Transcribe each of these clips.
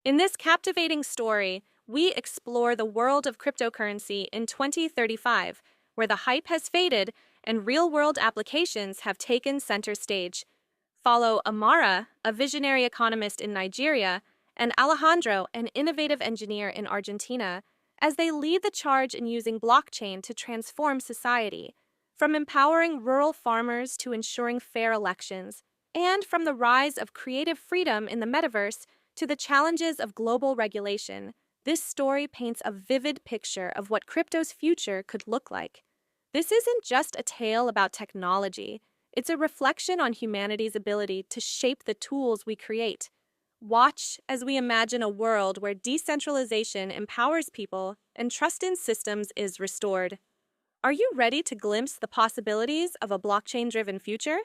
In this captivating story, we explore the world of cryptocurrency in 2035, where the hype has faded and real world applications have taken center stage. Follow Amara, a visionary economist in Nigeria, and Alejandro, an innovative engineer in Argentina, as they lead the charge in using blockchain to transform society, from empowering rural farmers to ensuring fair elections, and from the rise of creative freedom in the metaverse to the challenges of global regulation. This story paints a vivid picture of what crypto's future could look like. This isn't just a tale about technology, it's a reflection on humanity's ability to shape the tools we create. Watch as we imagine a world where decentralization empowers people and trust in systems is restored. Are you ready to glimpse the possibilities of a blockchain-driven future?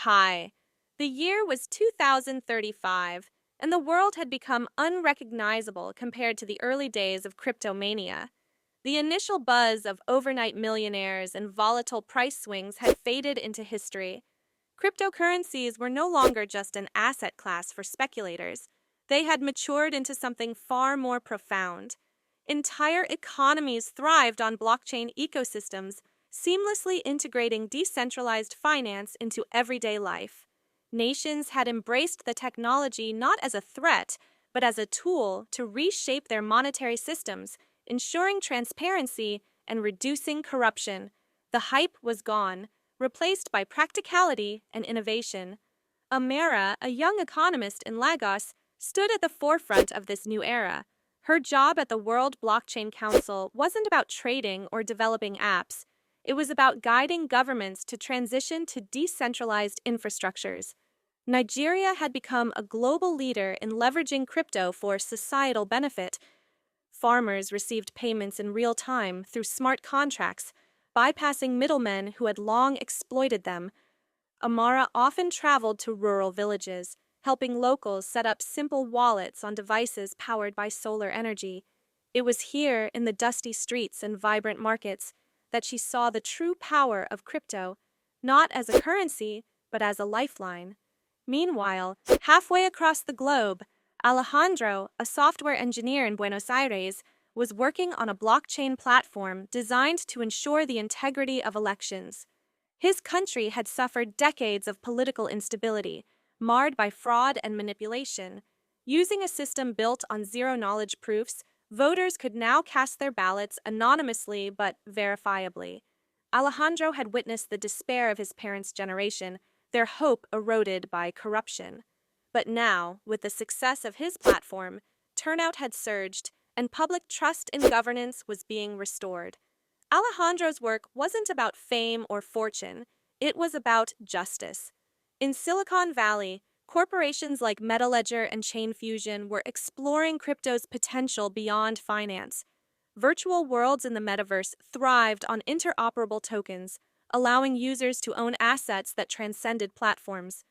Hi. The year was 2035, and the world had become unrecognizable compared to the early days of cryptomania. The initial buzz of overnight millionaires and volatile price swings had faded into history. Cryptocurrencies were no longer just an asset class for speculators. They had matured into something far more profound. Entire economies thrived on blockchain ecosystems, seamlessly integrating decentralized finance into everyday life. Nations had embraced the technology not as a threat, but as a tool to reshape their monetary systems, ensuring transparency and reducing corruption. The hype was gone, replaced by practicality and innovation. Amara, a young economist in Lagos, stood at the forefront of this new era. Her job at the World Blockchain Council wasn't about trading or developing apps. It was about guiding governments to transition to decentralized infrastructures. Nigeria had become a global leader in leveraging crypto for societal benefit. Farmers received payments in real time through smart contracts, bypassing middlemen who had long exploited them. Amara often traveled to rural villages, helping locals set up simple wallets on devices powered by solar energy. It was here, in the dusty streets and vibrant markets, that she saw the true power of crypto, not as a currency, but as a lifeline. Meanwhile, halfway across the globe, Alejandro, a software engineer in Buenos Aires, was working on a blockchain platform designed to ensure the integrity of elections. His country had suffered decades of political instability, marred by fraud and manipulation. Using a system built on zero-knowledge proofs, voters could now cast their ballots anonymously but verifiably. Alejandro had witnessed the despair of his parents' generation, their hope eroded by corruption. But now, with the success of his platform, turnout had surged, and public trust in governance was being restored. Alejandro's work wasn't about fame or fortune, it was about justice. In Silicon Valley, corporations like MetaLedger and ChainFusion were exploring crypto's potential beyond finance. Virtual worlds in the metaverse thrived on interoperable tokens, allowing users to own assets that transcended platforms.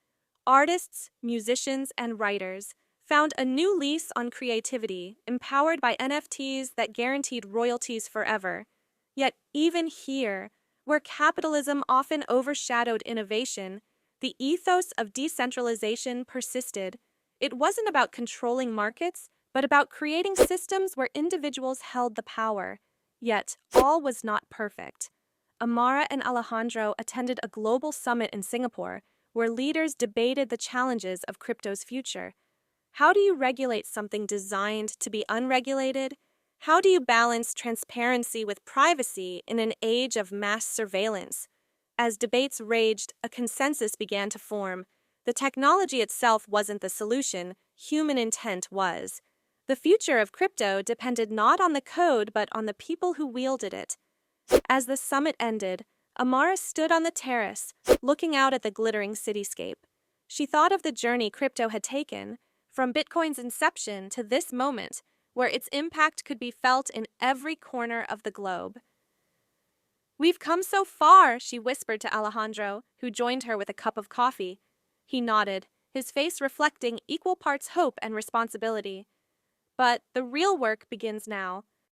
Artists, musicians, and writers found a new lease on creativity, empowered by NFTs that guaranteed royalties forever. Yet, even here, where capitalism often overshadowed innovation, the ethos of decentralization persisted. It wasn't about controlling markets, but about creating systems where individuals held the power. Yet, all was not perfect. Amara and Alejandro attended a global summit in Singapore, where leaders debated the challenges of crypto's future. How do you regulate something designed to be unregulated? How do you balance transparency with privacy in an age of mass surveillance? As debates raged, a consensus began to form. The technology itself wasn't the solution, human intent was. The future of crypto depended not on the code but on the people who wielded it. As the summit ended, Amara stood on the terrace, looking out at the glittering cityscape. She thought of the journey crypto had taken, from Bitcoin's inception to this moment, where its impact could be felt in every corner of the globe. "We've come so far," she whispered to Alejandro, who joined her with a cup of coffee. He nodded, his face reflecting equal parts hope and responsibility. "But the real work begins now.